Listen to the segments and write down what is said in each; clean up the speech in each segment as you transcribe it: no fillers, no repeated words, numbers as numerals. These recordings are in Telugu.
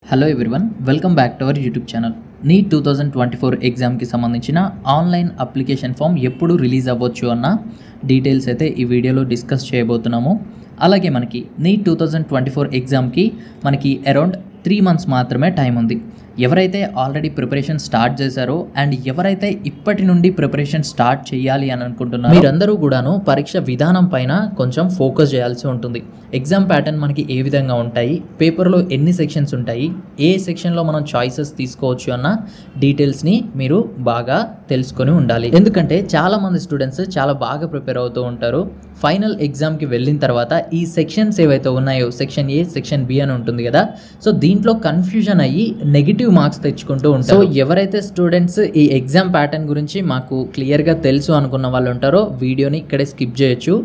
Hello everyone, welcome back to our YouTube channel. NEET 2024 ఎగ్జామ్కి సంబంధించిన ఆన్లైన్ అప్లికేషన్ ఫామ్ ఎప్పుడు రిలీజ్ అవ్వచ్చు అన్న డీటెయిల్స్ అయితే ఈ వీడియోలో డిస్కస్ చేయబోతున్నాము. అలాగే మనకి నీట్ 2024 ఎగ్జామ్కి మనకి అరౌండ్ 3 months మాత్రమే టైం ఉంది. ఎవరైతే ఆల్రెడీ ప్రిపరేషన్ స్టార్ట్ చేశారో అండ్ ఎవరైతే ఇప్పటి నుండి ప్రిపరేషన్ స్టార్ట్ చేయాలి అని అనుకుంటున్నారో మీరందరూ కూడాను పరీక్ష విధానం పైన కొంచెం ఫోకస్ చేయాల్సి ఉంటుంది. ఎగ్జామ్ ప్యాటర్న్ మనకి ఏ విధంగా ఉంటాయి, పేపర్లో ఎన్ని సెక్షన్స్ ఉంటాయి, ఏ సెక్షన్లో మనం చాయిసెస్ తీసుకోవచ్చు అన్న డీటెయిల్స్ని మీరు బాగా తెలుసుకొని ఉండాలి. ఎందుకంటే చాలామంది స్టూడెంట్స్ చాలా బాగా ప్రిపేర్ అవుతూ ఉంటారు. ఫైనల్ ఎగ్జామ్కి వెళ్ళిన తర్వాత ఈ సెక్షన్స్ ఏవైతే ఉన్నాయో సెక్షన్ ఏ, సెక్షన్ బి అని ఉంటుంది కదా, సో దీంట్లో కన్ఫ్యూజన్ అయ్యి నెగిటివ్ మార్క్స్ తెచ్చుకుంటూ ఉంటారు. సో ఎవరైతే స్టూడెంట్స్ ఈ ఎగ్జామ్ ప్యాటర్న్ గురించి మాకు క్లియర్గా తెలుసు అనుకున్న వాళ్ళు ఉంటారో వీడియోని ఇక్కడే స్కిప్ చేయొచ్చు.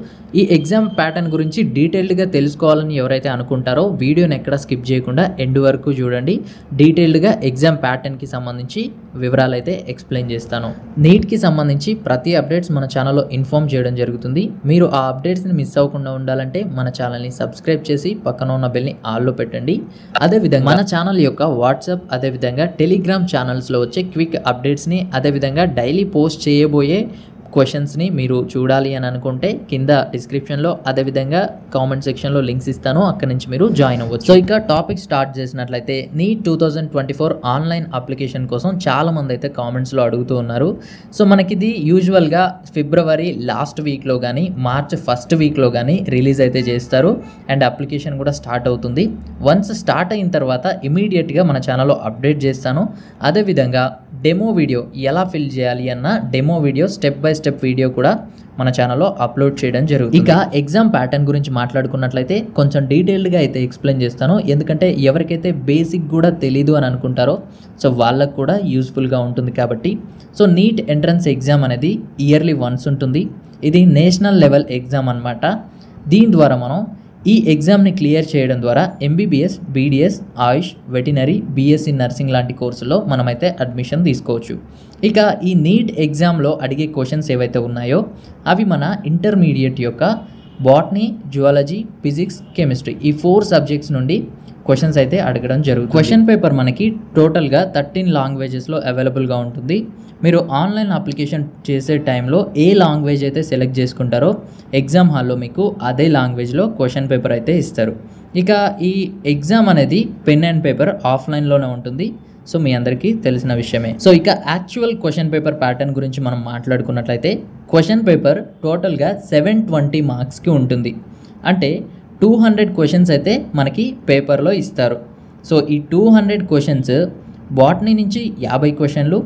ఈ ఎగ్జామ్ ప్యాటర్న్ గురించి డీటెయిల్డ్గా తెలుసుకోవాలని ఎవరైతే అనుకుంటారో వీడియోని ఎక్కడ స్కిప్ చేయకుండా ఎండ్ వరకు చూడండి. డీటెయిల్డ్గా ఎగ్జామ్ ప్యాటర్న్కి సంబంధించి వివరాలు అయితే ఎక్స్ప్లెయిన్ చేస్తాను. నీట్కి సంబంధించి ప్రతి అప్డేట్స్ మన ఛానల్లో ఇన్ఫార్మ్ చేయడం జరుగుతుంది. మీరు ఆ అప్డేట్స్ని మిస్ అవ్వకుండా ఉండాలంటే మన ఛానల్ని సబ్స్క్రైబ్ చేసి పక్కన ఉన్న బెల్ని ఆల్లో పెట్టండి. అదేవిధంగా మన ఛానల్ యొక్క వాట్సాప్ అదేవిధంగా టెలిగ్రామ్ ఛానల్స్లో వచ్చే క్విక్ అప్డేట్స్ని అదేవిధంగా డైలీ పోస్ట్ చేయబోయే క్వశ్చన్స్ని మీరు చూడాలి అని అనుకుంటే కింద డిస్క్రిప్షన్లో అదేవిధంగా కామెంట్ సెక్షన్లో లింక్స్ ఇస్తాను, అక్కడి నుంచి మీరు జాయిన్ అవ్వచ్చు. సో ఇక టాపిక్ స్టార్ట్ చేసినట్లయితే నీట్ 2024 ఆన్లైన్ అప్లికేషన్ కోసం చాలామంది అయితే కామెంట్స్లో అడుగుతూ ఉన్నారు. సో మనకి ఇది యూజువల్గా ఫిబ్రవరి లాస్ట్ వీక్లో కానీ మార్చ్ ఫస్ట్ వీక్లో కానీ రిలీజ్ అయితే చేస్తారు అండ్ అప్లికేషన్ కూడా స్టార్ట్ అవుతుంది. వన్స్ స్టార్ట్ అయిన తర్వాత ఇమీడియట్గా మన ఛానల్లో అప్డేట్ చేస్తాను. అదేవిధంగా డెమో వీడియో ఎలా ఫిల్ చేయాలి అన్న demo video step by step video కూడా మన ఛానల్లో అప్లోడ్ చేయడం జరుగుతుంది. ఇక ఎగ్జామ్ ప్యాటర్న్ గురించి మాట్లాడుకున్నట్లయితే కొంచెం డీటెయిల్డ్గా అయితే ఎక్స్ప్లెయిన్ చేస్తాను. ఎందుకంటే ఎవరికైతే బేసిక్ కూడా తెలీదు అని అనుకుంటారో సో వాళ్ళకు కూడా యూస్ఫుల్గా ఉంటుంది కాబట్టి. సో నీట్ ఎంట్రన్స్ ఎగ్జామ్ అనేది ఇయర్లీ వన్స్ ఉంటుంది. ఇది నేషనల్ లెవెల్ ఎగ్జామ్ అనమాట. దీని ద్వారా మనం ఈ ఎగ్జామ్ని క్లియర్ చేయడం ద్వారా ఎంబీబీఎస్, బీడీఎస్, ఆయుష్, వెటనరీ, బీఎస్సీ నర్సింగ్ లాంటి కోర్సులో మనమైతే అడ్మిషన్ తీసుకోవచ్చు. ఇక ఈ నీట్ ఎగ్జామ్లో అడిగే క్వశ్చన్స్ ఏవైతే ఉన్నాయో అవి మన ఇంటర్మీడియట్ యొక్క బాటనీ, జువాలజీ, ఫిజిక్స్, కెమిస్ట్రీ ఈ 4 సబ్జెక్ట్స్ నుండి క్వశ్చన్స్ అయితే అడగడం జరుగుతుంది. క్వశ్చన్ పేపర్ మనకి టోటల్గా 13 లాంగ్వేజెస్లో అవైలబుల్గా ఉంటుంది. మీరు ఆన్లైన్ అప్లికేషన్ చేసే టైంలో ఏ లాంగ్వేజ్ అయితే సెలెక్ట్ చేసుకుంటారో ఎగ్జామ్ హాల్లో మీకు అదే లాంగ్వేజ్లో క్వశ్చన్ పేపర్ అయితే ఇస్తారు. ఇక ఈ ఎగ్జామ్ అనేది పెన్ అండ్ పేపర్ ఆఫ్లైన్లోనే ఉంటుంది. సో మీ అందరికీ తెలిసిన విషయమే. సో ఇక యాక్చువల్ క్వశ్చన్ పేపర్ ప్యాటర్న్ గురించి మనం మాట్లాడుకున్నట్లయితే క్వశ్చన్ పేపర్ టోటల్గా 720 మార్క్స్కి ఉంటుంది. అంటే 200 క్వశ్చన్స్ అయితే మనకి పేపర్లో ఇస్తారు. సో ఈ 200 క్వశ్చన్స్ బాటనీ నుంచి 50 క్వశ్చన్లు,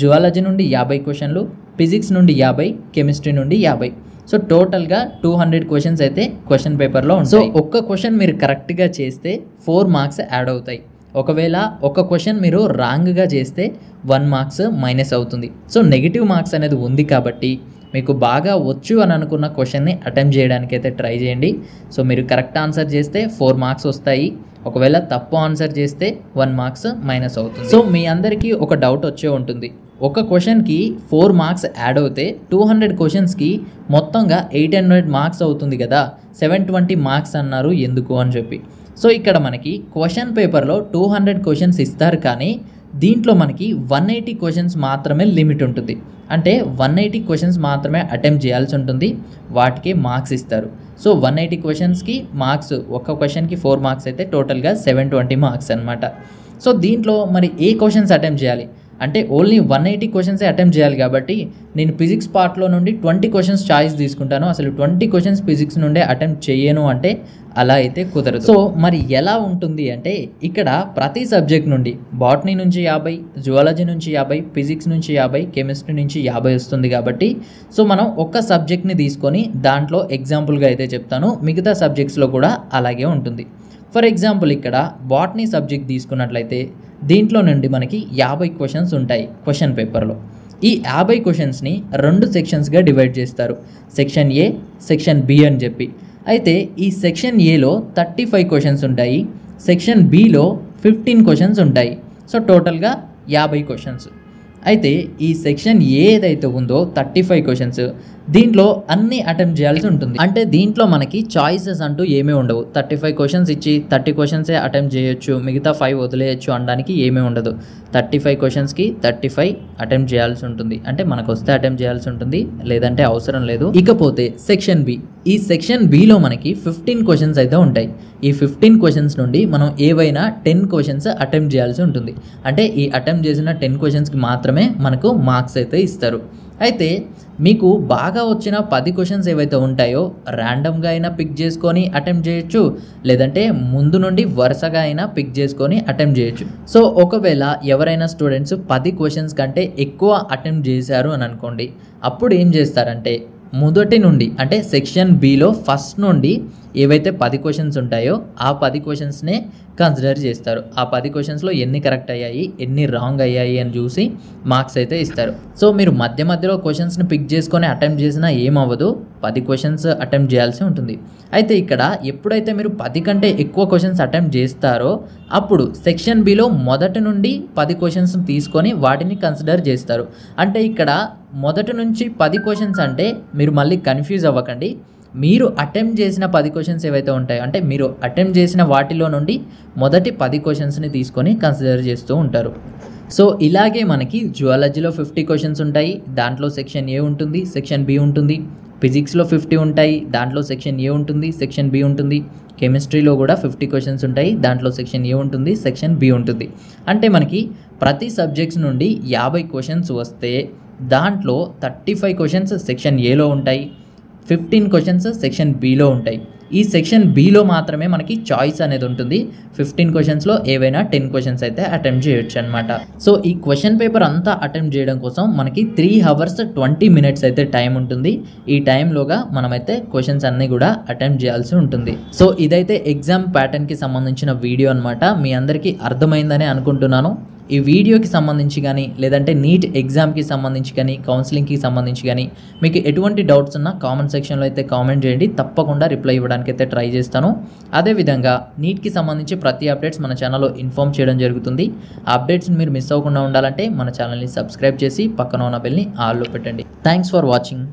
జువాలజీ నుండి 50 క్వశ్చన్లు, ఫిజిక్స్ నుండి 50, కెమిస్ట్రీ నుండి 50. సో టోటల్గా 200 క్వశ్చన్స్ అయితే క్వశ్చన్ పేపర్లో ఉంటాయి. సో ఒక్క క్వశ్చన్ మీరు కరెక్ట్గా చేస్తే 4 మార్క్స్ యాడ్ అవుతాయి. ఒకవేళ ఒక క్వశ్చన్ మీరు రాంగ్గా చేస్తే 1 మార్క్స్ మైనస్ అవుతుంది. సో నెగిటివ్ మార్క్స్ అనేది ఉంది కాబట్టి మీకు బాగా వచ్చు అని అనుకున్న క్వశ్చన్ని అటెంప్ట్ చేయడానికి అయితే ట్రై చేయండి. సో మీరు కరెక్ట్ ఆన్సర్ చేస్తే 4 మార్క్స్ వస్తాయి. ఒకవేళ తప్పు ఆన్సర్ చేస్తే 1 మార్క్స్ మైనస్ అవుతుంది. సో మీ అందరికీ ఒక డౌట్ వచ్చే ఉంటుంది, ఒక క్వశ్చన్కి 4 మార్క్స్ యాడ్ అవుతే 200 క్వశ్చన్స్కి మొత్తంగా 800 మార్క్స్ అవుతుంది కదా, 720 మార్క్స్ అన్నారు ఎందుకు అని చెప్పి. సో ఇక్కడ మనకి క్వశ్చన్ పేపర్లో 200 క్వశ్చన్స్ ఇస్తారు కానీ దీంట్లో మనకి 180 క్వశ్చన్స్ మాత్రమే లిమిట్ ఉంటుంది. అంటే 180 క్వశ్చన్స్ మాత్రమే అటెంప్ట్ చేయాల్సి ఉంటుంది, వాటికి మార్క్స్ ఇస్తారు. సో 180 క్వశ్చన్స్కి మార్క్స్, ఒక్క క్వశ్చన్కి 4 మార్క్స్ అయితే టోటల్గా 720 మార్క్స్ అనమాట. సో దీంట్లో మరి ఏ క్వశ్చన్స్ అటెంప్ట్ చేయాలి అంటే ఓన్లీ 180 క్వశ్చన్సే అటెంప్ట్ చేయాలి కాబట్టి నేను ఫిజిక్స్ పార్ట్లో నుండి 20 క్వశ్చన్స్ చాయిస్ తీసుకుంటాను. అసలు 20 క్వశ్చన్స్ ఫిజిక్స్ నుండే అటెంప్ట్ చేయను అంటే అలా అయితే కుదరదు. సో మరి ఎలా ఉంటుంది అంటే ఇక్కడ ప్రతి సబ్జెక్ట్ నుండి బాటనీ నుంచి 50, జువాలజీ నుంచి 50, ఫిజిక్స్ నుంచి 50, కెమిస్ట్రీ నుంచి 50 వస్తుంది కాబట్టి సో మనం ఒక్క సబ్జెక్ట్ని తీసుకొని దాంట్లో ఎగ్జాంపుల్గా అయితే చెప్తాను, మిగతా సబ్జెక్ట్స్లో కూడా అలాగే ఉంటుంది. ఫర్ ఎగ్జాంపుల్ ఇక్కడ బాటనీ సబ్జెక్ట్ తీసుకున్నట్లయితే దీంట్లో నుండి మనకి 50 క్వశ్చన్స్ ఉంటాయి క్వశ్చన్ పేపర్లో. ఈ 50 క్వశ్చన్స్ని 2 సెక్షన్స్గా డివైడ్ చేస్తారు, సెక్షన్ ఏ, సెక్షన్ బి అని చెప్పి. అయితే ఈ సెక్షన్ ఏలో 35 క్వశ్చన్స్ ఉంటాయి, సెక్షన్ బిలో 15 క్వశ్చన్స్ ఉంటాయి. సో టోటల్గా 50 క్వశ్చన్స్. అయితే ఈ సెక్షన్ ఏదైతే ఉందో 35 క్వశ్చన్స్, దీంట్లో అన్ని అటెంప్ట్ చేయాల్సి ఉంటుంది. అంటే దీంట్లో మనకి చాయిసెస్ అంటూ ఏమీ ఉండవు. 35 క్వశ్చన్స్ ఇచ్చి 30 క్వశ్చన్సే అటెంప్ట్ చేయొచ్చు, మిగతా 5 వదిలేయచ్చు అనడానికి ఏమీ ఉండదు. 35 క్వశ్చన్స్కి 35 అటెంప్ట్ చేయాల్సి ఉంటుంది. అంటే మనకు వస్తే అటెంప్ట్ చేయాల్సి ఉంటుంది, లేదంటే అవసరం లేదు. ఇకపోతే సెక్షన్ బి. ఈ సెక్షన్ బిలో మనకి 15 క్వశ్చన్స్ అయితే ఉంటాయి. ఈ 15 క్వశ్చన్స్ నుండి మనం ఏవైనా 10 క్వశ్చన్స్ అటెంప్ట్ చేయాల్సి ఉంటుంది. అంటే ఈ అటెంప్ట్ చేసిన 10 క్వశ్చన్స్కి మాత్రమే మనకు మార్క్స్ అయితే ఇస్తారు. అయితే మీకు బాగా వచ్చిన 10 క్వశ్చన్స్ ఏవైతే ఉంటాయో ర్యాండమ్గా అయినా పిక్ చేసుకొని అటెంప్ట్ చేయొచ్చు, లేదంటే ముందు నుండి వరుసగా అయినా పిక్ చేసుకొని అటెంప్ట్ చేయొచ్చు. సో ఒకవేళ ఎవరైనా స్టూడెంట్స్ 10 క్వశ్చన్స్ కంటే ఎక్కువ అటెంప్ట్ చేశారు అని అనుకోండి, అప్పుడు ఏం చేస్తారంటే మొదటి నుండి అంటే సెక్షన్ బిలో ఫస్ట్ నుండి ఏవైతే 10 క్వశ్చన్స్ ఉంటాయో ఆ 10 క్వశ్చన్స్నే కన్సిడర్ చేస్తారు. ఆ 10 క్వశ్చన్స్లో ఎన్ని కరెక్ట్ అయ్యాయి, ఎన్ని రాంగ్ అయ్యాయి అని చూసి మార్క్స్ అయితే ఇస్తారు. సో మీరు మధ్యలో క్వశ్చన్స్ని పిక్ చేసుకొని అటెంప్ట్ చేసినా ఏమవ్వదు, 10 క్వశ్చన్స్ అటెంప్ట్ చేయాల్సి ఉంటుంది. అయితే ఇక్కడ ఎప్పుడైతే మీరు 10 కంటే ఎక్కువ క్వశ్చన్స్ అటెంప్ట్ చేస్తారో అప్పుడు సెక్షన్ బిలో మొదటి నుండి 10 క్వశ్చన్స్ తీసుకొని వాటిని కన్సిడర్ చేస్తారు. అంటే ఇక్కడ మొదటి నుంచి 10 క్వశ్చన్స్ అంటే మీరు మళ్ళీ కన్ఫ్యూజ్ అవ్వకండి. మీరు అటెంప్ట్ చేసిన 10 క్వశ్చన్స్ ఏవైతే ఉంటాయో అంటే మీరు అటెంప్ట్ చేసిన వాటిలో నుండి మొదటి 10 క్వశ్చన్స్ని తీసుకొని కన్సిడర్ చేస్తూ ఉంటారు. సో ఇలాగే మనకి జువాలజీలో 50 క్వశ్చన్స్ ఉంటాయి, దాంట్లో సెక్షన్ ఏ ఉంటుంది, సెక్షన్ బి ఉంటుంది. ఫిజిక్స్లో 50 ఉంటాయి, దాంట్లో సెక్షన్ ఏ ఉంటుంది, సెక్షన్ బి ఉంటుంది. కెమిస్ట్రీలో కూడా 50 క్వశ్చన్స్ ఉంటాయి, దాంట్లో సెక్షన్ ఏ ఉంటుంది, సెక్షన్ బి ఉంటుంది. అంటే మనకి ప్రతి సబ్జెక్ట్స్ నుండి 50 క్వశ్చన్స్ వస్తే దాంట్లో 35 క్వశ్చన్స్ సెక్షన్ ఏలో ఉంటాయి, 15 క్వశ్చన్స్ సెక్షన్ బిలో ఉంటాయి. ఈ సెక్షన్ బిలో మాత్రమే మనకి చాయిస్ అనేది ఉంటుంది. 15 క్వశ్చన్స్లో ఏవైనా 10 క్వశ్చన్స్ అయితే అటెంప్ట్ చేయొచ్చు అనమాట. సో ఈ క్వశ్చన్ పేపర్ అంతా అటెంప్ట్ చేయడం కోసం మనకి 3 hours 20 minutes అయితే టైం ఉంటుంది. ఈ టైంలోగా మనమైతే క్వశ్చన్స్ అన్నీ కూడా అటెంప్ట్ చేయాల్సి ఉంటుంది. సో ఇదైతే ఎగ్జామ్ ప్యాటర్న్కి సంబంధించిన వీడియో అనమాట. మీ అందరికీ అర్థమైందని అనుకుంటున్నాను. ఈ వీడియోకి సంబంధించి కానీ లేదంటే నీట్ ఎగ్జామ్కి సంబంధించి కానీ కౌన్సిలింగ్కి సంబంధించి కానీ మీకు ఎటువంటి డౌట్స్ ఉన్నా కామెంట్ సెక్షన్లో అయితే కామెంట్ చేయండి, తప్పకుండా రిప్లై ఇవ్వడానికి అయితే ట్రై చేస్తాను. అదేవిధంగా నీట్కి సంబంధించి ప్రతి అప్డేట్స్ మన ఛానల్లో ఇన్ఫామ్ చేయడం జరుగుతుంది. ఆ అప్డేట్స్ని మీరు మిస్ అవ్వకుండా ఉండాలంటే మన ఛానల్ని సబ్స్క్రైబ్ చేసి పక్కన ఉన్న బెల్ని ఆల్లో పెట్టండి. Thanks for watching.